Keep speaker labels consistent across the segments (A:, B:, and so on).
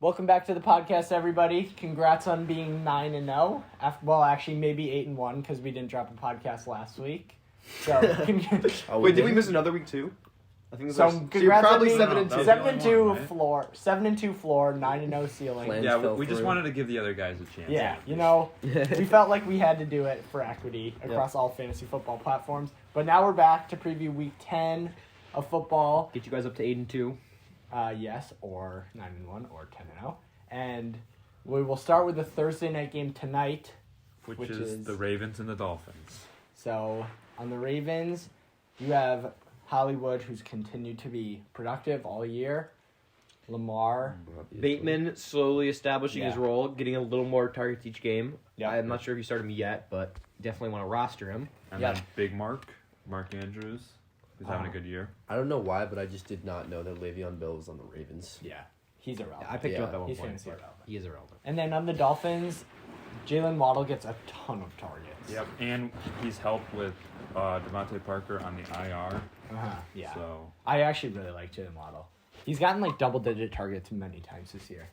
A: Welcome back to the podcast, everybody. Congrats on being 9-0. Well, actually, maybe 8-1 because we didn't drop a podcast last week. So,
B: Wait, did we miss another week too? I think
A: so congrats on being
C: 7-2.
A: 7-2 floor, 7-2 floor, 9-0 ceiling.
B: Plans
C: Yeah,
B: fell
C: we just
B: through.
C: wanted to give the other guys a chance.
A: Yeah, you know, we felt like we had to do it for equity across all fantasy football platforms. But now we're back to preview week 10 of football.
B: Get you guys up to 8-2.
A: Yes, or 9-1 or 10-0. And we will start with the Thursday night game tonight.
C: Which is the Ravens and the Dolphins.
A: So, on the Ravens, you have Hollywood, who's continued to be productive all year. Lamar.
B: Bateman slowly establishing his
A: Yeah.
B: role, getting a little more targets each game.
A: Yeah.
B: I'm not sure if you started him yet, but definitely want to roster him.
C: And
A: Yeah.
C: then Big Mark Andrews, who's having a good year.
D: I don't know why, but I just did not know that Le'Veon Bell was on the Ravens.
A: Yeah, he's irrelevant.
B: I picked him up
D: Yeah.
B: at one
A: He's
B: point.
A: fantasy
B: but
A: irrelevant.
B: He is irrelevant.
A: And then on the Dolphins, Jalen Waddle gets a ton of targets.
C: Yep. And he's helped with Devontae Parker on the IR.
A: Yeah.
C: So
A: I actually really like Jalen Waddle. He's gotten like double-digit targets many times this year.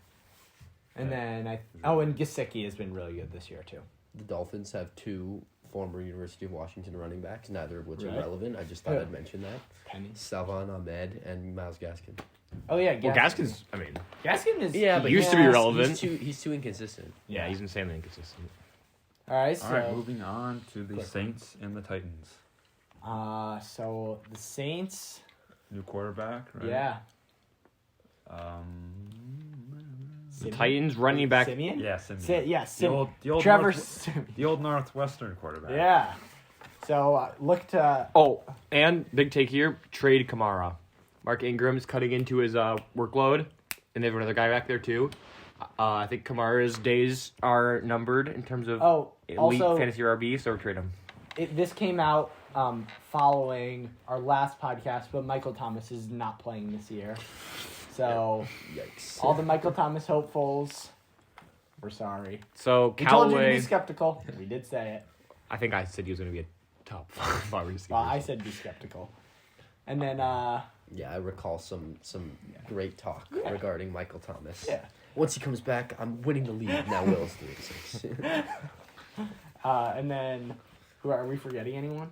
A: And then and Gesicki has been really good this year too.
D: The Dolphins have two former University of Washington running backs, neither of which
A: Really?
D: are relevant. I just thought
A: Who?
D: I'd mention that.
A: Penny.
D: Salvon Ahmed and Miles Gaskin.
A: Oh yeah,
B: Well, Gaskin's, I mean,
A: Gaskin is
D: but
B: used to be relevant.
D: He's too inconsistent.
B: yeah, he's insanely inconsistent.
A: All right, so
C: all right, moving on to the Saints and the Titans.
A: so the Saints,
C: New quarterback, right?
A: yeah.
B: The
A: Simeon?
B: Titans running back.
A: Simeon?
C: Yeah, Simeon.
A: The old
C: Trevor
A: Simeon.
C: the old Northwestern quarterback.
A: Yeah. So look to
B: Oh, and big take here, trade Kamara. Mark Ingram's cutting into his workload, and they have another guy back there too. I think Kamara's days are numbered in terms of elite
A: also
B: fantasy RB, so trade him.
A: this came out following our last podcast, but Michael Thomas is not playing this year. So
D: Yikes.
A: all the Michael Thomas hopefuls, we're sorry.
B: So
A: We told you to
B: Callaway,
A: be skeptical. We did say it.
B: I think I said he was going to be a top five receiver.
A: Well, I said be skeptical. And then
D: Yeah, I recall some great talk regarding Michael Thomas.
A: yeah.
D: Once he comes back, I'm winning the league. Now Will's doing six.
A: And then who are we forgetting anyone?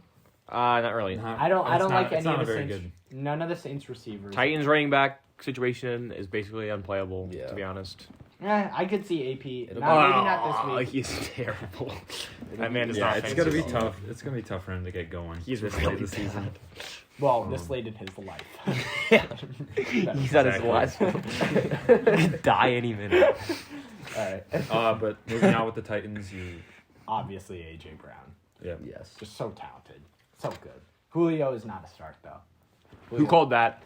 B: Not really.
A: I don't like
C: it's
A: any
C: not
A: of the
C: a very
A: Saints.
C: good.
A: None of the Saints receivers.
B: Titans running back situation is basically unplayable,
D: Yeah.
B: to be honest.
A: I could see AP.
D: It'll
A: Maybe not this week.
B: He's terrible. That man is
C: Yeah,
B: not
C: it's gonna be
B: fantasy.
C: tough. It's gonna be tough for him to get going.
B: He's
C: this
B: really
C: late this season.
A: Well, this late in his life.
B: He's at his
C: Exactly.
B: last one. He could die any minute.
A: All right.
C: But moving on with the Titans,
A: Obviously, AJ Brown.
C: yeah.
D: Yes.
A: Just so talented. So good. Julio is not a start, though.
B: Who called that?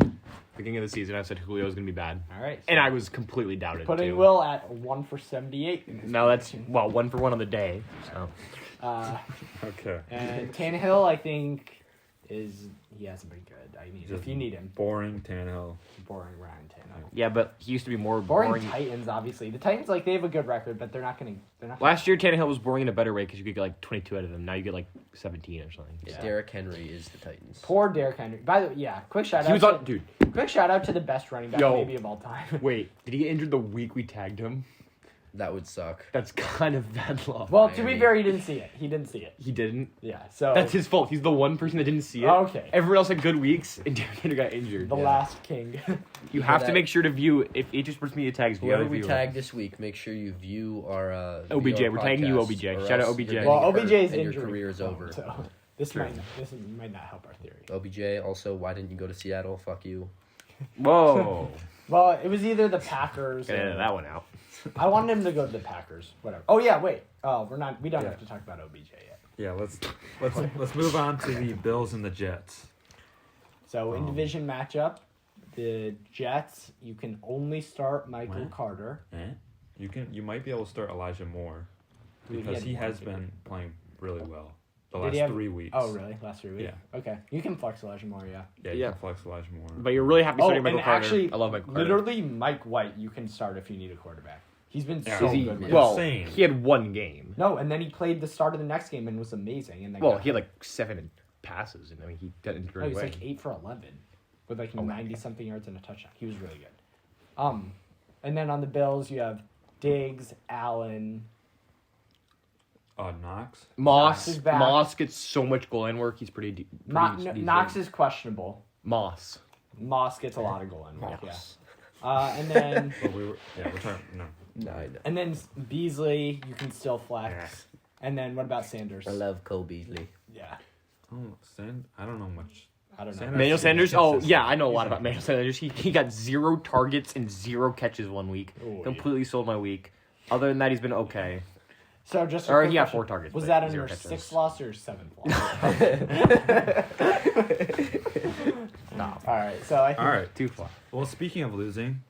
B: Beginning of the season, I said Julio was going to be bad.
A: All right.
B: And I was completely doubted,
A: Putting
B: too.
A: Will at 1 for 78. In this
B: No, that's,
A: prediction.
B: 1 for 1 on the day. So
C: Okay.
A: And Tannehill, I think, he hasn't been good. If you need him,
C: Boring Tannehill.
A: boring Ryan Tannehill.
B: yeah, but he used to be more
A: Boring
B: boring.
A: Titans, obviously. The Titans, they have a good record, but they're not going to.
B: Last year, Tannehill was boring in a better way because you could get like 22 out of him. Now you get like 17 or something.
D: Yeah.
A: Yeah.
D: Derrick Henry is the Titans.
A: Poor Derrick Henry. By the way, yeah, quick shout
B: He
A: out.
B: was on, dude.
A: Quick shout out to the best running back
B: Yo.
A: maybe of all time.
B: Wait, did he get injured the week we tagged him?
D: That would suck.
B: That's kind of bad luck.
A: Well, to be
D: Miami.
A: fair, he didn't see it. He didn't see it.
B: He didn't.
A: Yeah, so
B: That's his fault. He's the one person that didn't see it.
A: Okay.
B: Everyone else had good weeks, and Derrick Henry got injured.
A: the
D: Yeah.
A: last king.
B: You have to
D: that-
B: make sure to view if each sports media tags. You
D: Whoever
B: gotta
D: we
B: view
D: tag this week, make sure you view our
B: OBJ,
D: view our
B: we're tagging you,
D: podcast,
B: OBJ.
D: or
B: Shout out
D: else
B: OBJ.
D: you're
A: Well,
D: getting
A: OBJ
D: hurt
A: is
D: and
A: injured.
D: your career is over.
A: So this
B: True.
A: might not help our theory.
D: OBJ. Also, why didn't you go to Seattle? Fuck you.
B: Whoa.
A: Well, it was either the Packers.
B: Gotta edit
A: or,
B: that one out.
A: I wanted him to go to the Packers. Whatever. Oh yeah, wait. We don't
C: Yeah.
A: have to talk about OBJ yet.
C: Yeah. Let's move on to the Bills and the Jets.
A: So in division matchup, the Jets, you can only start Michael
C: What?
A: Carter.
C: You might be able to start Elijah Moore
A: Dude,
C: because he
A: had
C: has
A: one
C: been playing really well the
A: Did
C: last
A: he have-
C: 3 weeks.
A: Oh really? Last 3 weeks.
C: Yeah.
A: Okay. You can flex Elijah Moore. Yeah.
C: Yeah, you
B: Yeah.
C: can flex Elijah Moore.
B: But you're really happy starting Michael
A: and
B: Carter.
A: actually,
B: I love Michael Carter.
A: literally Mike White, you can start if you need a quarterback. He's been
C: Yeah.
A: so
B: Is he,
A: good. With
B: well,
C: Insane.
B: he had one game.
A: No, and then he played the start of the next game and was amazing. And then
B: Well, he had like 7 passes, and I mean he got injured
A: he
B: right
A: was
B: away.
A: like 8 for 11 with like
B: Oh,
A: 90 something yards and a touchdown. He was really good. And then on the Bills, you have Diggs, Allen.
C: Knox.
A: Knox is back.
B: Moss gets so much goal line work. He's pretty decent.
A: Knox is questionable.
B: Moss
A: gets a lot of goal line work,
D: Moss.
A: And then
C: But we're talking no.
D: No, I know.
A: and then Beasley, you can still flex. And then what about Sanders?
D: I love Cole Beasley.
A: Yeah,
C: I don't know much.
A: I don't know.
C: Sanders-
B: Manuel Sanders. Oh
C: consistent.
B: yeah, I know a lot
C: He's
B: about Manuel Sanders. He got 0 targets and 0 catches 1 week.
A: Ooh,
B: Completely sold my week. Other than that, he's been okay.
A: So just
B: Or
A: quick
B: he got
A: question.
B: 4 targets.
A: Was
B: but
A: that on
B: 0
A: your
B: catches.
A: 6th loss or 7th loss?
B: Stop.
A: All right, so I think
C: All right.
B: Too far.
C: Well, speaking of losing,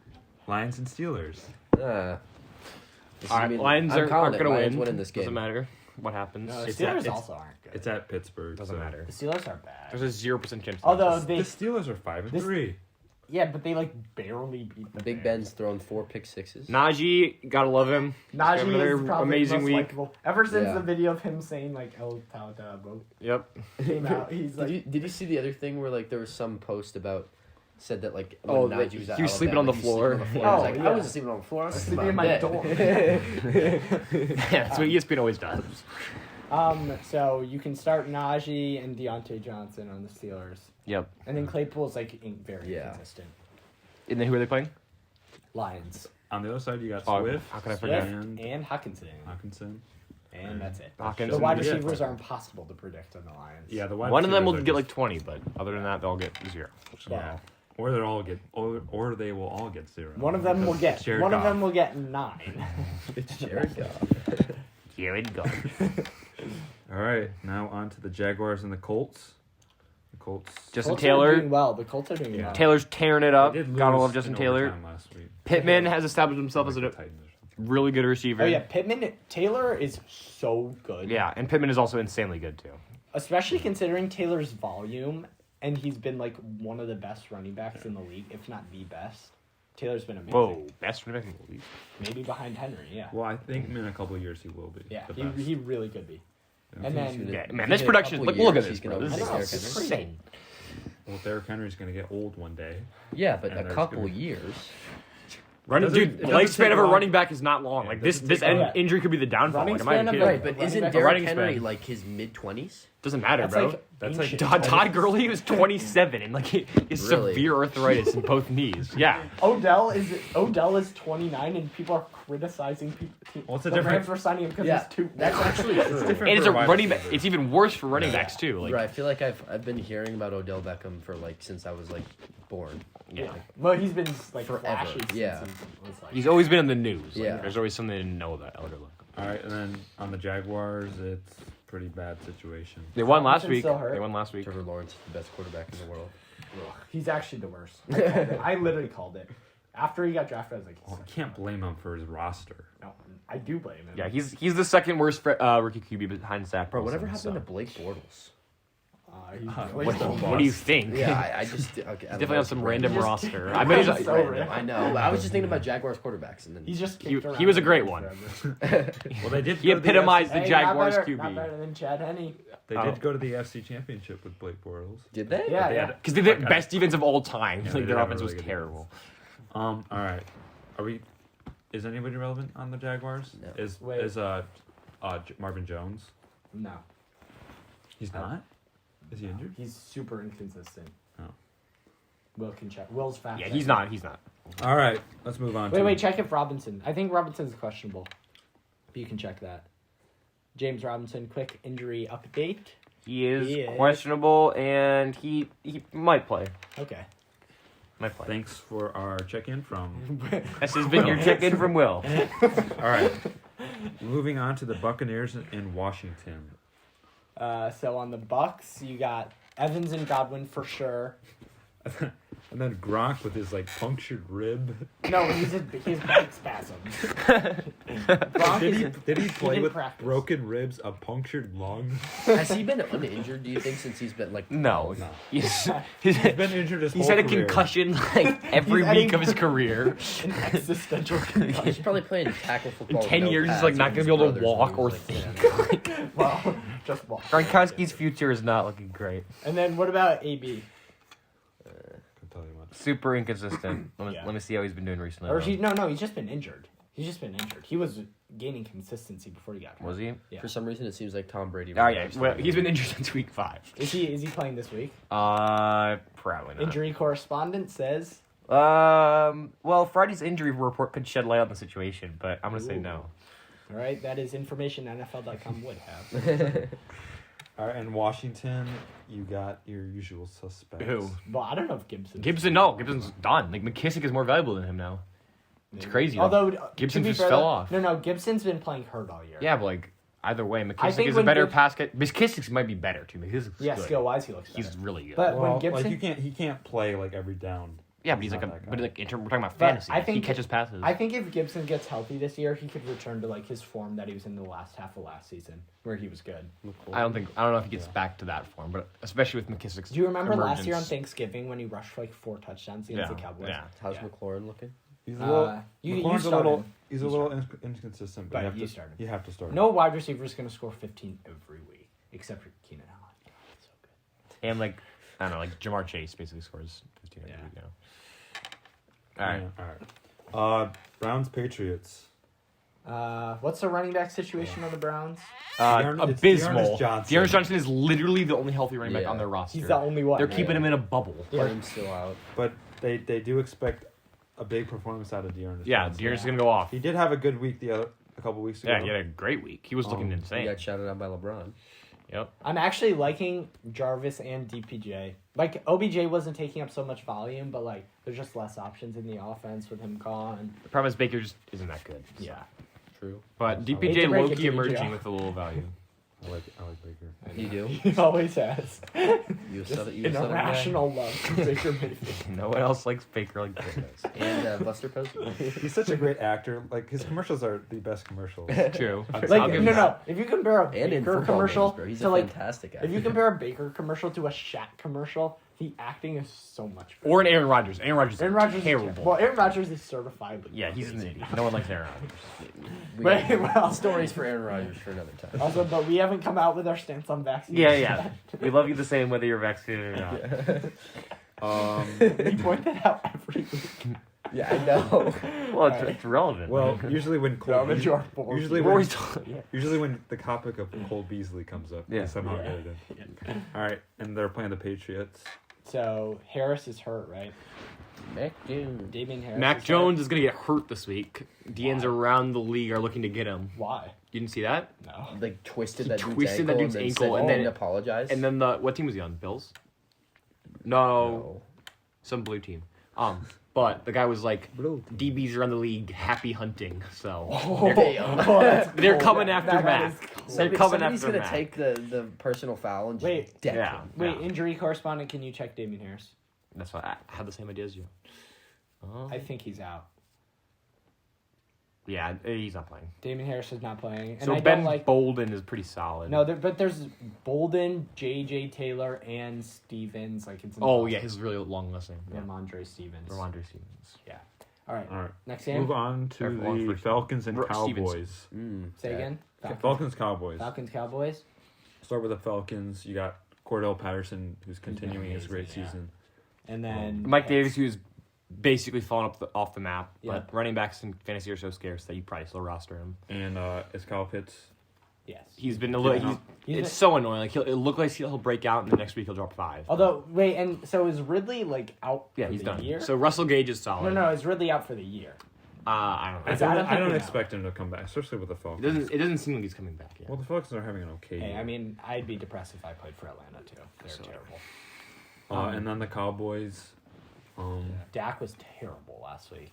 C: Lions and Steelers.
B: All right, Lions aren't going to win.
D: Winning this game.
B: Doesn't matter what happens.
A: no, the
C: It's
A: Steelers
C: at-
A: also aren't good.
C: It's at Pittsburgh.
B: Doesn't
C: so-
B: matter.
A: The Steelers are bad.
B: There's a 0% chance.
A: Although
C: The
A: they,
C: Steelers are 5-3.
A: yeah, but they like barely beat the
D: Big
A: Bears.
D: Ben's thrown 4 pick sixes.
B: Najee, gotta love him.
A: Najee
B: Another
A: is probably
B: amazing
A: the most
B: week.
A: likable. Ever since
D: Yeah.
A: the video of him saying like "El Tauta Boat"
B: Yep.
A: came out, he's like,
D: Did you see the other thing where like there was some post about said that like
B: Oh,
D: when
B: that
D: Najee was at
B: he was sleeping
D: Alabama,
B: on the floor.
D: He was
A: Oh,
D: like,
A: yeah.
D: I wasn't sleeping on the floor. I was
A: sleeping in my
D: bed.
A: dorm.
B: That's what ESPN always does.
A: So you can start Najee and Deontay Johnson on the Steelers,
B: Yep.
A: and then Claypool's like very
D: Yeah.
A: inconsistent.
B: And then who are they playing?
A: Lions,
C: On the other side, you got
B: Oh,
C: Swift.
B: how can I
A: Swift,
B: forget?
A: and Hawkinson,
C: Hawkinson.
A: and that's it.
B: Hawkins.
A: The wide
C: Yeah.
A: receivers are impossible to predict on the Lions.
C: Yeah, the wide
B: One of them will
C: receivers are
B: get like
C: just-
B: 20, but other than that, they'll get 0.
C: Yeah. Or they all get, or they will all get 0.
A: One of them will
C: Because
A: get.
C: Jared
A: One of
C: Goff.
A: them will get 9.
D: It's Jared Goff.
B: Here it goes.
C: All right, now on to the Jaguars and the Colts. The Colts.
B: Justin
A: Colts are
B: Taylor.
A: doing well. The Colts are doing
C: Yeah.
A: well.
B: Taylor's tearing it up.
C: They did
B: Gotta
C: lose
B: love Justin
C: in
B: Taylor.
C: overtime last week.
B: Pittman has established himself as a
C: Titans or something.
B: really good receiver.
A: Oh yeah, Taylor is so good.
B: Yeah, and Pittman is also insanely good too.
A: Especially considering Taylor's volume, and he's been like one of the best running backs in the league, if not the best. Taylor's been amazing.
B: Whoa, best running back in the league.
A: Maybe behind Henry, yeah.
C: Well, I think in a couple of years he will be.
A: Yeah,
C: the best.
A: he really could be.
C: Yeah.
A: And then
B: Yeah,
D: If
B: man,
D: he
B: this
D: hit a
B: production.
D: couple
B: Look at
D: years,
B: this,
D: he's
B: bro.
D: gonna
B: This
A: I know,
B: is
A: it's
B: insane.
C: Well, Derrick Henry's going to get old one day.
D: Yeah, but
C: And
D: a
C: there's
D: couple
C: gonna-
D: years.
B: Running,
C: doesn't-
B: dude,
C: it
B: the
C: doesn't
B: lifespan
C: take
B: of a
C: long.
B: running back is not long.
C: Yeah,
B: Like
C: it
B: this,
C: doesn't take long.
B: injury could be the downfall.
A: Running
B: Like, am I even
A: span of
B: kidding?
A: a-
D: Right, but
A: running
D: isn't
A: back-
D: Derrick
B: running
D: Henry
B: span.
D: like his mid-20s?
B: Doesn't matter,
A: That's
B: bro.
A: like
C: That's like-
A: ancient.
B: Todd Gurley was 27 and like he has
D: Really?
B: severe arthritis in both knees. Yeah.
A: Odell is 29, and people are criticizing people.
C: Well, it's a
A: the
C: different-
A: Rams for signing him because
D: Yeah,
A: he's too.
D: that's actually true.
C: different.
B: And it's
C: for
B: a
C: wide
B: running back.
C: receiver.
B: It's even worse for running backs too. Like
D: Right, I feel like I've been hearing about Odell Beckham for like since I was like born.
B: yeah.
A: Well, he's been like
D: Forever,
A: flashy since
D: yeah.
A: he was like.
B: He's always been in the news. Like,
D: Yeah.
B: There's always something to know about Elder Luck.
C: All right, and then on the Jaguars, it's a pretty bad situation.
B: They won last
A: Robinson's
B: week.
A: still hurt.
B: They won last week.
D: Trevor Lawrence is the best quarterback in the world.
A: He's actually the worst. I called it. I literally called it. After he got drafted, I was like,
C: Well, I can't blame him for his roster.
A: no, I do blame him.
B: Yeah, he's the second worst rookie QB behind Zach.
D: Bro,
B: Wilson,
D: whatever happened
B: so.
D: to Blake Bortles?
B: What do you think?
D: Yeah, I just okay,
B: Definitely on some random
A: Just-
B: roster. I bet
A: He's
B: he's
A: so
D: random.
A: random.
D: I know, but I was just thinking about Jaguars quarterbacks, and then
A: He's just
B: He-
A: kicked around
B: he was a great
A: the
B: one.
A: forever.
C: Well, they did.
B: He
C: go to the
B: epitomized
C: FC
B: the Jaguars
A: not
B: QB.
A: Not better than Chad Henne.
C: They
B: Oh.
C: did go to the FC Championship with Blake Bortles.
D: did they?
A: Yeah,
C: They
A: yeah.
C: had-
B: Because they did
C: Okay.
B: best defense of all time.
C: Yeah, they
B: Like
C: did
B: their
C: have a
B: offense was
C: really good
B: terrible.
C: All right. Are we? Is anybody relevant on the Jaguars?
D: No.
C: Is
A: Wait.
C: Marvin Jones?
A: No,
C: He's not. Is he injured?
A: he's super inconsistent.
C: Oh.
A: Will can check. Will's fast.
B: Yeah, he's not. He's not.
C: All right. Let's move on.
A: Wait, check if Robinson. I think Robinson's questionable. But you can check that. James Robinson, quick injury update.
B: He is
A: He is.
B: questionable, and he might play.
A: Okay.
B: Might play.
C: Thanks for our check-in from.
B: This has been your check-in from Will.
C: All right. Moving on to the Buccaneers in Washington.
A: So on the Bucks, you got Evans and Godwin for sure.
C: And then Gronk with his like punctured rib.
A: No, he's back spasms. Gronk
C: Did he play
A: didn't
C: with
A: practice.
C: broken ribs, a punctured lung?
D: Has he been uninjured? Do you think since he's been like
B: No.
C: No.
B: He's
C: He's been injured his
B: he's
C: whole
B: had a
C: career.
B: concussion like every
A: He's
B: week
A: adding-
B: of his career.
A: an existential
D: He's
A: concussion.
D: probably playing tackle football.
B: In 10
D: with no
B: years, he's
D: pads
B: like not
D: with
B: gonna be
D: his
B: able to
D: brothers,
B: walk
D: and
B: or
D: he's like,
B: think.
A: Well, just walk.
B: Gronkowski's future is not looking great.
A: And then what about AB?
C: Can't tell you much.
B: Super inconsistent.
A: Yeah.
B: Let me see how he's been doing recently.
A: Or he's just been injured. He's just been injured. He was gaining consistency before he got hurt.
B: Was he?
A: Yeah.
D: For some reason, it seems like Tom Brady.
B: Oh yeah. Well, he's been injured since week 5.
A: Is he playing this week?
B: Probably not.
A: Injury correspondent says.
B: Well, Friday's injury report could shed light on the situation, but I'm gonna say no.
A: All right, that is information NFL.com would have.
C: All right, in Washington, you got your usual suspects.
B: Who?
A: Well, I don't know if Gibson.
B: Gibson's done. Like McKissick is more valuable than him now. It's crazy.
A: Although
B: Gibson
A: to be
B: just
A: fair,
B: fell
A: though-
B: off.
A: No, Gibson's been playing hurt all year.
B: Yeah, but like either way,
A: I
B: McKissick
A: think
B: is a
A: when
B: better
A: Gib-
B: pass catcher. McKissick might be better too. McKissick's
A: Yeah,
B: good.
A: skill wise, he looks.
B: He's
A: better.
B: really good.
A: But
C: Well,
A: when Gibson,
C: he can't play like every down.
B: yeah, but he's
C: not
B: like
C: that guy.
B: but like we're talking about
A: But
B: fantasy.
A: I think-
B: he catches passes.
A: I think if Gibson gets healthy this year, he could return to like his form that he was in the last half of last season, where he was good.
B: I don't know if he gets back to that form, but especially with McKissick's.
A: Do you remember last year on
B: emergence.
A: Thanksgiving when he rushed for like 4 touchdowns against
B: Yeah,
A: the Cowboys?
B: yeah.
D: How's
A: Yeah.
D: McLaurin looking?
C: He's a little.
A: You
C: McLaurin's a
A: started
C: little.
A: him.
C: He's a
A: You
C: little inconsistent, but
A: But
C: you
A: you
C: have to.
A: started.
C: You have to start.
A: No wide receiver is going to score 15 every week, except for Keenan Allen. God, that's so good.
B: And like I don't know, like Jamar Chase basically scores 15 every
A: Yeah.
B: week now. All right.
C: Yeah, all right. Browns Patriots.
A: What's the running back situation on the Browns?
C: It's
B: Abysmal.
C: Dearness Johnson.
B: Dearness Johnson is literally the only healthy running back
D: Yeah.
B: on their roster.
A: He's the only one.
B: They're
A: right?
B: keeping him in a bubble.
D: Parham's still out.
C: But they do expect a big performance out of Dearness.
B: Yeah,
C: Johnson.
B: Dearness is gonna go off.
C: He did have a good week a couple weeks ago.
B: Yeah, he had a great week. He was looking
C: Um,
B: insane.
D: He got shouted out by LeBron.
B: Yep.
A: I'm actually liking Jarvis and DPJ. Like, OBJ wasn't taking up so much volume, but, like, there's just less options in the offense with him gone.
B: The problem is Baker just isn't that good. so.
A: Yeah.
D: True.
B: But
A: Hate
B: DPJ
A: to break it
B: low-key
A: to you,
B: emerging
A: Joe.
B: with a little value.
C: I like Baker.
D: You do?
A: He always has.
D: You
A: Just
D: said it.
A: an irrational love for Baker Mayfield.
B: No one else likes Baker like Baker does.
D: And Buster Posey.
C: He's such a great actor. Like his commercials are the best commercials.
B: True.
C: I'll
A: Like,
C: give
A: no,
C: him
A: no. If you compare a
D: And in
A: Baker
D: football
A: commercial
D: games, bro. He's
A: to,
D: a
A: like,
D: fantastic actor.
A: if you compare a Baker commercial to a Shaq commercial, the acting is so much better.
B: Or an Aaron Rodgers. Aaron Rodgers is
A: Aaron Rodgers
B: terrible.
A: Is, well, Aaron Rodgers is certified.
B: Yeah, he's an idiot. No one likes Aaron Rodgers.
D: We
A: Right,
D: got
A: well-
D: stories for Aaron Rodgers for another time.
A: Also, but we haven't come out with our stance on vaccines.
B: Yeah. We love you the same whether you're vaccinated or not.
A: We point that out every week.
D: Yeah, I know.
B: Well, it's relevant.
C: Well, usually when Cole,
A: Damage your balls.
C: usually
B: we're
C: when,
B: always talking.
C: usually when the topic of Cole Beasley comes up,
B: Yeah.
C: they somehow
A: Yeah.
C: get it in. All right, and they're playing the Patriots.
A: So Harris is hurt, right?
D: Mac Jones.
A: Damian Harris.
B: Mac
A: is
B: Jones is going to get hurt this week. DNs
A: Why?
B: around the league are looking to get him.
A: hurt. Why?
B: You didn't see that?
A: No.
D: Like twisted
B: He
D: that dude's
B: twisted
D: ankle
B: that dude's
D: and
B: ankle
D: said,
B: and
D: he
B: then-
D: didn't apologize.
B: And then what team was he on? Bills? No, some blue team. But the guy was like,
C: Blue.
B: DBs around the league, happy hunting. So
A: They're
B: coming after Mac. They're coming
D: somebody's
B: after
D: gonna
B: Mac.
D: take the personal foul and just
A: Wait.
D: deck
B: Yeah.
D: him.
A: Wait, injury correspondent, can you check Damian Harris?
B: That's why I had the same idea as you.
A: I think he's out.
B: Yeah, he's not playing.
A: Damian Harris is not playing. And
B: So
A: I
B: Ben
A: don't like.
B: Bolden is pretty solid.
A: No, but there's Bolden, J.J. Taylor, and Stevens. Like it's.
B: Oh yeah, his really long last name. Yeah.
A: Ramondre Stevens.
B: Ramondre Stevens.
A: Yeah. All right.
C: All right,
A: Next game.
C: move on to
B: Everyone
C: the
B: first.
C: Falcons and
B: Brooke
C: Cowboys.
A: Say again.
C: Falcons Cowboys.
A: Falcons Cowboys.
C: Start with the Falcons. You got Cordell Patterson, who's continuing his great
A: amazing, yeah.
C: season.
A: And then
B: Mike Davis, who's basically fallen off the map.
A: Yeah.
B: But running backs in fantasy are so scarce that you probably still roster him.
C: And is Kyle Pitts.
A: Yes.
B: He's been a little.
A: He's
B: It's
A: been-
B: so annoying. Like it look like he'll break out, and the next week he'll drop 5.
A: Although wait, and so is Ridley like out?
B: Yeah,
A: for
B: he's
A: the
B: done.
A: Year?
B: So Russell Gage is solid.
A: No, is Ridley out for the year?
B: I don't know.
C: I
A: I don't
C: don't,
A: think we know.
C: expect him to come back, especially with the Falcons.
B: It doesn't seem like he's coming back yet.
C: Well, the Falcons are having an okay
A: Hey,
C: year.
A: I mean, I'd be depressed if I played for Atlanta too. They're
B: So-
A: terrible.
C: And then the Cowboys.
A: Dak was terrible last week.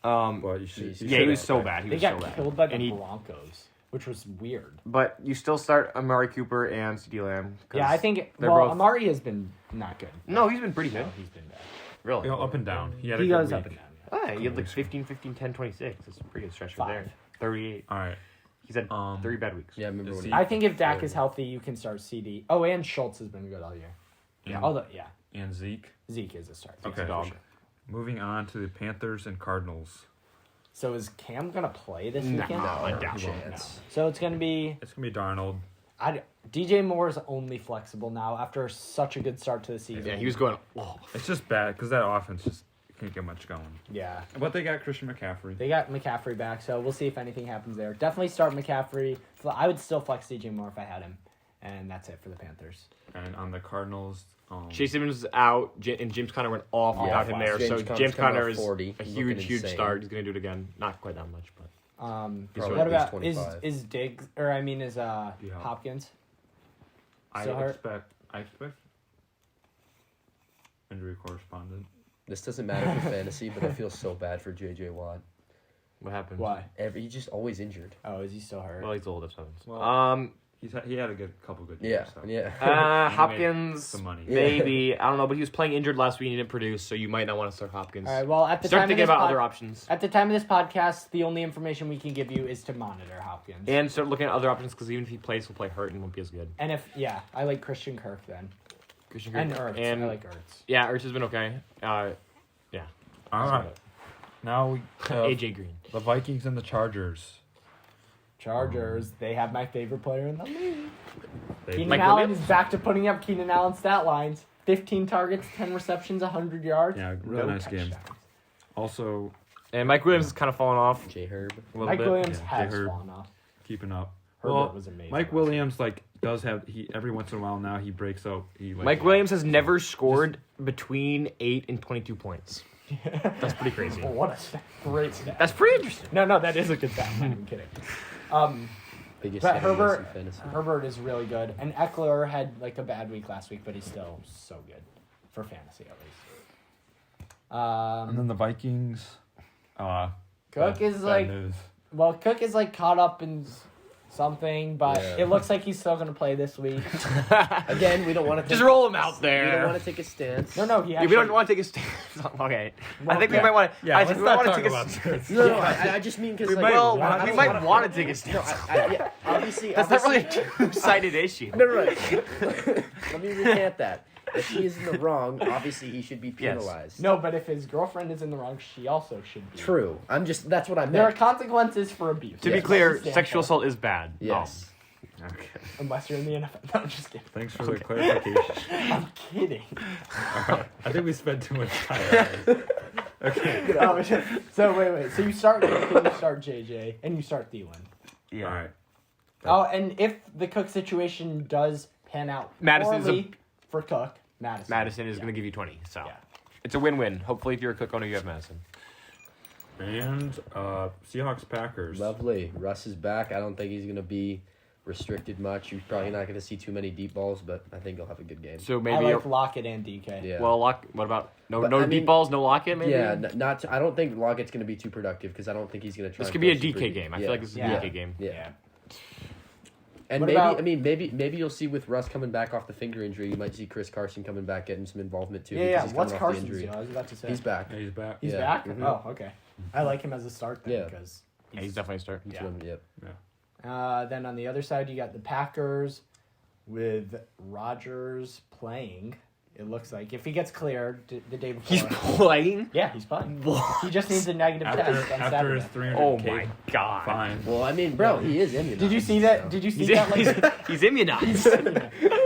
C: But you should.
B: Yeah, he was so bad. He
A: They
B: was
A: got
B: so bad.
A: killed by the
B: And he-
A: Broncos, which was weird.
B: But you still start Amari Cooper and CeeDee Lamb. 'cause
A: Yeah, I think.
B: they're
A: Well,
B: both-
A: Amari has been not good.
B: No, he's been pretty good.
A: No, he's been bad.
B: Really.
C: You know, up and down. He had
A: He
C: a good
A: goes
C: week.
A: up and down.
B: Oh, he had like 15, 10, 26. That's a pretty good stretch right there.
A: 5.
B: 38.
C: All right.
B: He's had
C: Um,
B: 3 bad weeks.
D: Yeah, I remember
C: Is
D: when
C: he-
D: he,
A: I think if Dak is healthy, you can start CD. Oh, and Schultz has been good all year.
C: Yeah.
A: Although, yeah,
C: And Zeke.
A: Zeke is a start.
C: Okay.
B: a dog.
C: Moving on to the Panthers and Cardinals.
A: So is Cam gonna play this
B: No.
A: weekend?
B: I
D: no
B: doubt it.
D: chance.
A: So it's gonna be
C: It's gonna be Darnold.
A: DJ Moore is only flexible now after such a good start to the season.
B: Yeah, he was going. Oh,
C: It's just bad because that offense just can't get much going.
A: Yeah.
C: But they got Christian McCaffrey.
A: They got McCaffrey back, so we'll see if anything happens there. Definitely start McCaffrey. I would still flex DJ Moore if I had him. And that's it for the Panthers.
C: And on the Cardinals,
B: Chase Edmonds is out, and James Conner went off without him there. So James Conner is
D: 40,
B: a
D: looking
B: huge
D: insane.
B: start. He's going to do it again. Not quite that much, but
D: Probably
A: What
D: at least
A: about
D: 25.
A: is Diggs is Hopkins?
C: I
A: Still hurt?
C: expect injury correspondent.
D: This doesn't matter for fantasy, but I feel so bad for J.J. Watt.
B: what happened?
A: Why?
D: He's just always injured.
A: Oh, is he still hurt?
B: Well, he's old. That's what happens.
C: Well, he had a couple good years. So.
D: Yeah.
B: Hopkins,
C: some money.
B: maybe. I don't know, but he was playing injured last week and he didn't produce, so you might not want to start Hopkins.
A: All right. Well, at the
B: Start
A: time of
B: thinking
A: this
B: about other options.
A: At the time of this podcast, the only information we can give you is to monitor Hopkins.
B: And start looking at other options because even if he plays, he'll play hurt and won't be as good.
A: And I like Christian Kirk then.
B: Christian
A: And
B: Kirk.
A: Ertz. I like Ertz.
B: Yeah, Ertz has been okay. Yeah.
C: All right. Now we have
B: AJ Green.
C: the Vikings and the Chargers.
A: Chargers, they have my favorite player in the league. Keenan
B: Mike
A: Allen
B: Williams?
A: is back to putting up Keenan Allen stat lines. 15 targets, 10 receptions, 100 yards.
C: Yeah, really nice game.
A: touchdowns.
C: Also,
B: And Mike Williams has kind of fallen off
D: J. Herb.
C: a little
A: Mike
C: bit.
A: Williams
C: Yeah,
A: has
C: J. Herb
A: fallen off.
C: keeping up.
A: Herbert was amazing.
C: Mike Williams does have every once in a while now he breaks out.
B: Mike Williams has never scored between 8 and 22 points. That's pretty crazy.
A: Oh, what a great stat.
B: That's pretty interesting.
A: No, that is a good stat. I'm not even kidding.
D: Biggest
A: But
D: hit in
A: Herbert,
D: fantasy.
A: Herbert is really good. And Eckler had like a bad week last week, but he's still so good for fantasy at least.
C: And then the Vikings.
A: Cook is like
C: news.
A: Well, Cook is like caught up in something, but
D: Yeah.
A: it looks like he's still going to play this week.
D: Again, we don't want to
B: Just roll him out
D: We don't
B: there.
D: want to take a stance.
A: No, he
B: Yeah,
A: actually,
B: we don't want to take a stand. Okay. I think we
A: yeah.
B: might want to.
C: Yeah,
B: I
C: let's
B: think we might
C: not
B: want to
C: talk
B: take a
C: about
B: stand.
D: No, I just mean because like,
B: Well,
D: I
B: we
D: don't
B: might
D: wanna-
B: want to take a
D: No,
B: stand.
D: yeah, obviously,
B: That's not really
D: obviously-
B: a two-sided issue.
D: No. Let me recant that. If he is in the wrong, obviously he should be penalized.
A: No, but if his girlfriend is in the wrong, she also should be.
D: True. That's what I
A: There are
D: meant.
A: consequences for abuse.
B: To be
D: Yes.
B: clear,
A: That's the
B: sexual
A: standard.
B: assault is bad.
D: Yes.
C: Okay.
A: Unless you're in the NFL. No, I'm just kidding.
C: Thanks for the clarification.
A: I'm kidding.
C: I think we spent too much time. on it. Okay.
A: So wait. So you start Cook, you start JJ, and you start Thielen.
B: Yeah.
C: All right.
A: Oh, and if the Cook situation does pan out
B: Madison's
A: poorly for Cook,
B: Madison is
A: Yeah.
B: going to give you 20. So
A: Yeah.
B: it's a win-win. Hopefully, if you're a Cook owner, you have Madison.
C: And Seahawks Packers.
D: Lovely. Russ is back. I don't think he's going to be restricted much. You're probably not going to see too many deep balls, but I think he'll have a good game.
B: So
A: I
B: maybe.
A: like Lockett and DK.
D: Yeah.
B: Well, what about no
D: But,
B: no
D: I
B: deep
D: mean-
B: balls, no Lockett? Maybe.
D: Yeah, not. I don't think Lockett's going to be too productive because I don't think he's going to try.
B: This
D: and
B: could be a
D: throw super
B: DK
D: deep.
B: game. I
D: Yeah.
B: feel like this is a
A: Yeah.
B: DK game.
D: Yeah. And
A: What
D: maybe
A: about-
D: maybe you'll see with Russ coming back off the finger injury, you might see Chris Carson coming back getting some involvement too.
A: Yeah.
D: because he's
A: What's
D: coming off the
A: Carson's
D: injury.
A: deal? I was about to say.
D: He's back.
C: Yeah, he's back.
A: He's
D: Yeah.
A: back?
D: Mhm.
A: Oh, okay. I like him as a start then
D: Yeah.
A: because
B: Yeah, he's definitely a start.
D: He's
A: Yeah.
D: one- yep.
A: then on the other side you got the Packers with Rodgers playing. It looks like if he gets cleared the day before.
B: He's playing.
A: Yeah, he's fine. He just needs a negative test on
C: After
A: Saturday.
C: his 300K
B: Oh my god.
C: fine.
D: Well, I mean, bro, he is immunized.
A: Did you see that?
D: so-
A: Did you see
B: He's,
A: that? Like,
B: he's immunized.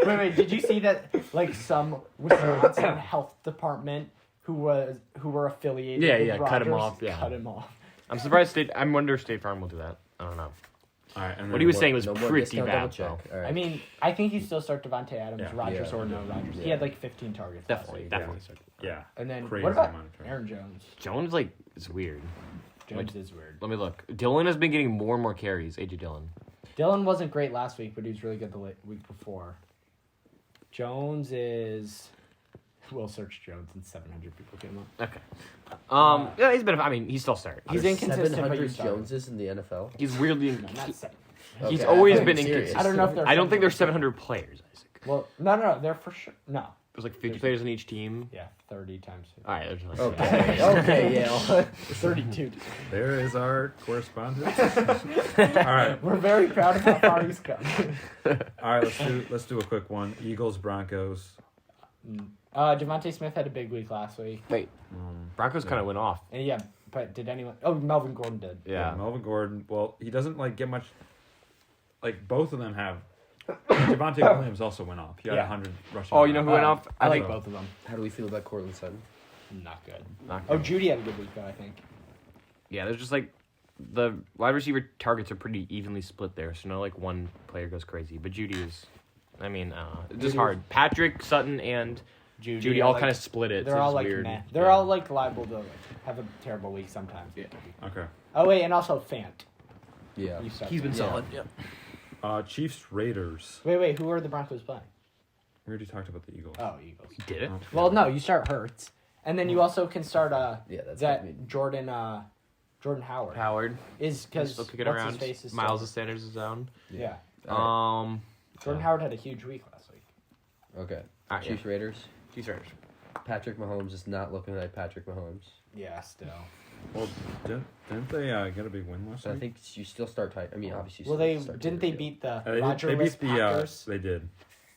A: wait. Did you see that? Like some Wisconsin health department who were affiliated.
B: Yeah,
A: with
B: cut him
A: Rodgers,
B: off, yeah.
A: cut him off.
B: I'm surprised. I wonder if State Farm will do that. I don't know.
C: All right. And
B: What
C: then
B: he was
D: No
B: saying was
D: more
B: pretty
D: discount,
B: bad.
D: double
B: Though.
D: check. All right.
A: I mean, I think he still start Devontae Adams,
C: Yeah.
A: Rodgers
D: Yeah.
A: or no Rodgers. He
D: Yeah.
A: had like 15 targets. last
B: Definitely,
A: week.
B: definitely.
C: Yeah.
A: And then
C: Crazy
A: what about
C: amount of targets.
A: Aaron Jones?
B: Jones like is weird.
A: Jones is weird.
B: Let me look. Dylan has been getting more and more carries. AJ Dillon.
A: Dylan wasn't great last week, but he was really good the week before. Jones is. We'll search Jones and 700 people came up.
B: Okay. Yeah, he's been. I mean, he's still starting.
A: He's
D: There's
A: inconsistent, but
D: 700
A: you start him.
D: Joneses in the NFL.
B: He's weirdly.
A: No, not seven.
B: He's
D: Okay,
B: always
D: I'm
B: been
D: serious.
B: inconsistent.
A: I don't know if they're.
B: I don't think there's 700 players, Isaac.
A: Well, no, they're for sure. No.
B: There's like 50 players on each team.
A: Yeah, 30 times 50.
B: All right, there's like
D: Okay. Okay. Yeah.
A: 32.
C: There is our correspondence. All right.
A: We're very proud of how far he's come.
C: All right. Let's do a quick one. Eagles Broncos.
A: Devontae Smith had a big week last week.
B: Wait, Broncos kind of went off.
A: And yeah, but did anyone? Oh, Melvin Gordon did.
B: Yeah.
C: Melvin Gordon. Well, he doesn't like get much. Like both of them have Javonte Williams also went off. He had
A: Yeah.
C: 100 rushing.
B: Oh, you know who went
A: Oh,
B: off?
A: I like
B: think-
A: both of them.
D: How do we feel about Cortland Sutton?
A: Not good.
B: Not
A: Oh,
B: good.
A: Judy had a good week though, I think.
B: Yeah, there's just like the wide receiver targets are pretty evenly split there, so no like one player goes crazy. But Judy is, I mean, it's just
A: Judy-
B: hard. Patrick, Sutton, and Judy
A: are
B: all
A: like-
B: kind of split it.
A: They're
B: so
A: all
B: it's
A: like
B: weird.
A: meh. They're all like liable to like, have a terrible week sometimes.
B: Yeah.
C: Okay.
A: Oh wait, and also Fant.
D: Yeah.
A: You suck.
B: He's been
D: Yeah.
B: solid. Yeah.
C: Chiefs Raiders.
A: Wait. Who are the Broncos playing?
C: We already talked about the Eagles.
A: Oh, Eagles.
B: Did it?
C: Oh,
A: Well, no, you start Hurts, and then you also can start
D: Yeah, that's
A: that
D: what I mean.
A: Jordan Howard
B: Howard.
A: is because
B: Still kicking
A: what's
B: around.
A: his face is
B: Miles
A: still,
B: Sanders is down.
A: yeah.
B: Yeah.
A: Jordan Howard had a huge week last week.
D: Okay.
B: Ah, yeah.
D: Chiefs Raiders.
B: Chiefs Raiders.
D: Patrick Mahomes is not looking like Patrick Mahomes.
A: Yeah, still.
C: Well, didn't they get a big win last
D: So I
C: week?
D: think you still start tight. I mean, obviously. You
A: Well,
D: still
A: they
D: start
A: didn't they
D: Taylor
A: beat the
C: They
A: Roger
C: beat the
A: Packers?
C: they did.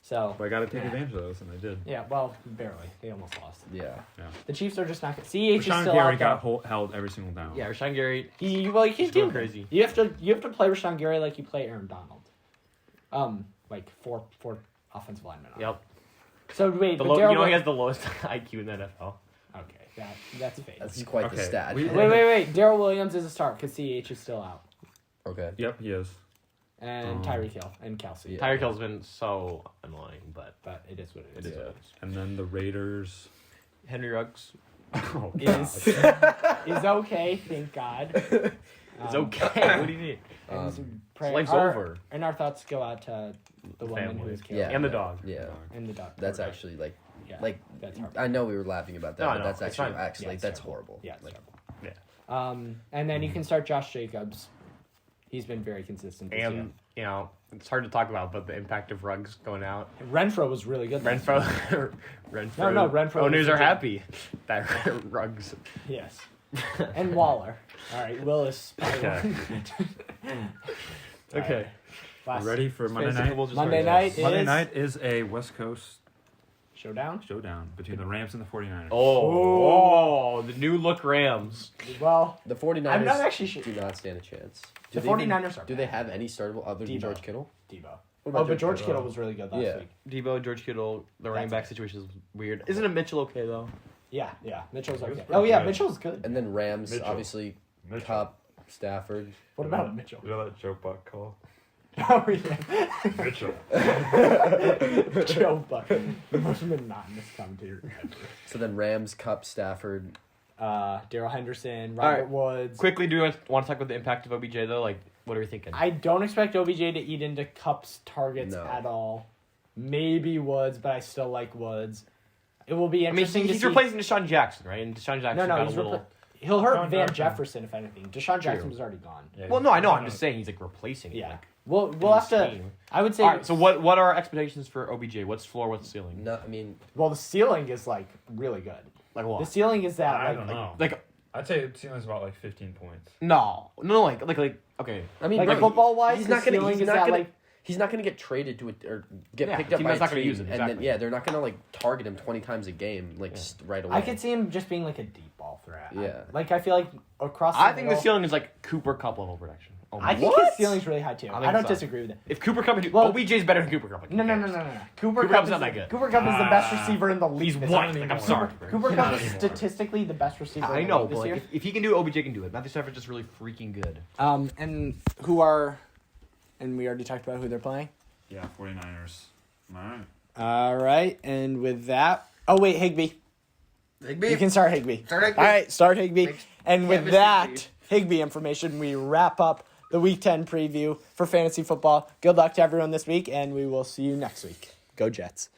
A: So
C: But I got to take
A: Yeah.
C: advantage of those, and they did.
A: yeah, well, barely. They almost lost.
D: Field. Yeah.
A: The Chiefs are just not good. CH is
C: Rashawn
A: still
C: Gary
A: out
C: got
A: there.
C: held every single down.
B: Yeah, Rashawn Gary.
A: You
B: He's
A: can't
B: going
A: do
B: crazy.
A: You have to play Rashawn Gary like you play Aaron Donald. Like four offensive linemen. on.
B: Yep.
A: So wait,
B: The
A: but
B: low, you
A: Darryl
B: know he
A: Wil-
B: has the lowest IQ in the NFL.
A: Okay, that's fake.
D: That's quite the
C: Okay,
D: stat.
C: we-
A: Wait. Daryl Williams is a start because CH is still out,
D: Okay.
C: Yep, he is.
A: and Tyreek Hill and Kelsey.
D: Yeah.
B: Tyreek Hill's been so annoying, but
A: But it is what it
B: it
A: is.
B: is what it is.
C: And then the Raiders.
B: Henry Ruggs
C: Oh,
A: Is
C: God.
A: is okay, thank God.
B: is okay. What do you mean?
A: Life's
B: Life's over.
A: And our thoughts go out to the woman who
B: family.
A: was killed.
D: Yeah.
B: And the dog.
D: Yeah.
A: And the dog.
D: That's
A: poor dog.
D: actually like
A: Yeah,
D: like
A: that's horrible.
D: I know we were laughing about that,
B: No,
D: but
B: no,
D: that's
B: it's
D: actually
B: fine.
D: actually
A: Yeah,
D: like
A: it's
D: that's
A: terrible.
D: horrible.
A: Yeah, it's
D: Like,
A: terrible. And then you can start Josh Jacobs. He's been very consistent this year.
B: And you know, it's hard to talk about, but the impact of Ruggs going out.
A: Renfro was really good. this year.
B: Renfro.
A: No, Renfro
B: Owners
A: was
B: are
A: legit.
B: happy that Ruggs.
A: Yes. And Waller. All right, Willis.
B: Okay. Okay.
A: Last
C: Ready for Monday
B: Fantasy
C: night?
B: football just
A: Monday
B: started.
A: night
C: Monday
A: is
C: night is a West Coast
A: showdown.
C: showdown between the Rams and the 49ers.
B: Oh, the new look Rams.
A: Well,
D: the 49ers
A: I'm not actually sure.
D: do not stand a chance.
A: The
D: Do they even-
A: 49ers are
D: Do they
A: bad.
D: have any startable other than
A: Debo.
D: George Kittle?
A: Debo.
D: What
A: Oh,
D: about
A: but George
D: Kittle?
A: Kittle was really good last
D: Yeah.
A: week.
B: Debo, George Kittle, the running
A: That's
B: back situation is weird. Isn't it Mitchell okay though?
A: Yeah. Mitchell's okay.
C: pretty
A: Oh yeah,
C: good.
A: Mitchell's good.
D: And then Rams,
C: Mitchell.
D: obviously, Cup, Stafford.
A: What about Mitchell?
C: You know that joke buck call?
A: Oh yeah.
C: Mitchell.
A: Joe Buck, the most monotonous commentator ever.
D: So then Rams, Cup, Stafford.
A: Daryl Henderson,
B: All
A: Robert
B: right.
A: Woods.
B: Quickly, do you want to talk about the impact of OBJ though? Like, what are we thinking?
A: I don't expect OBJ to eat into Cup's targets
D: No.
A: at all. Maybe Woods, but I still like Woods. It will be
B: I mean,
A: interesting to
B: he's
A: see.
B: replacing Deshaun Jackson, right? And Deshaun Jackson
A: No,
B: got
A: he's
B: a little.
A: he'll hurt
C: Deshaun
A: Van
C: Jackson.
A: Jefferson if anything. Deshaun Jackson was already gone.
B: Well, no, I know. I'm just saying he's like replacing.
A: Yeah.
B: It, like,
A: We'll
B: in
A: have
B: his
A: to.
B: scheme.
A: I would say.
B: All right. So what are our expectations for OBJ? What's floor? What's ceiling?
D: No, I mean,
A: Well, the ceiling is like really good.
B: Like
A: The
B: what?
A: ceiling is that
C: I
A: like
C: don't know.
B: Like
C: I'd say the ceiling's about like 15 points.
B: no, like okay.
D: I mean,
A: like
D: bro,
A: football wise,
D: he's
A: the
D: not gonna.
A: ceiling
D: He's
A: is
D: not
A: that
D: gonna.
A: like
D: He's not going to get traded to it or get
B: Yeah,
D: picked up
B: team
D: by a
B: that's not gonna
D: team,
B: use him,
D: and then
B: exactly.
D: they're not going to like target him 20 times a game like right away.
A: I could see him just being like a deep ball threat.
D: Yeah.
A: Like I feel like across.
B: I think the
A: middle-
B: ceiling is like Cooper Cup level production. Oh
A: I
B: my
A: think
B: God.
A: his ceiling's really high too.
B: I
A: I,
B: think
A: don't
B: so.
A: disagree with it.
B: If Cooper Cup,
A: Well-
B: OBJ is better than Cooper Cup. Like,
A: No.
B: who cares?
A: Cooper
B: Cup's
A: is
B: not that good.
A: Cooper Cup is the best receiver in the league.
B: He's
A: this
B: white.
A: year.
B: Like, I'm sorry.
A: Cooper Cup is
C: anymore.
A: statistically the best receiver.
B: I
A: in the
B: know,
A: league
B: but
A: this
B: like,
A: year.
B: if he can do it, OBJ can do it. Matthew Stafford's just really freaking good.
A: And who are, and we already talked about who they're playing.
C: Yeah, 49ers. All right.
A: All right, and with that, oh wait, Higbee. You can start Higbee.
B: Start Higbee.
A: All right, start Higbee. And with
B: miss
A: that Higbee information, we wrap up the Week 10 preview for fantasy football. Good luck to everyone this week, and we will see you next week. Go Jets.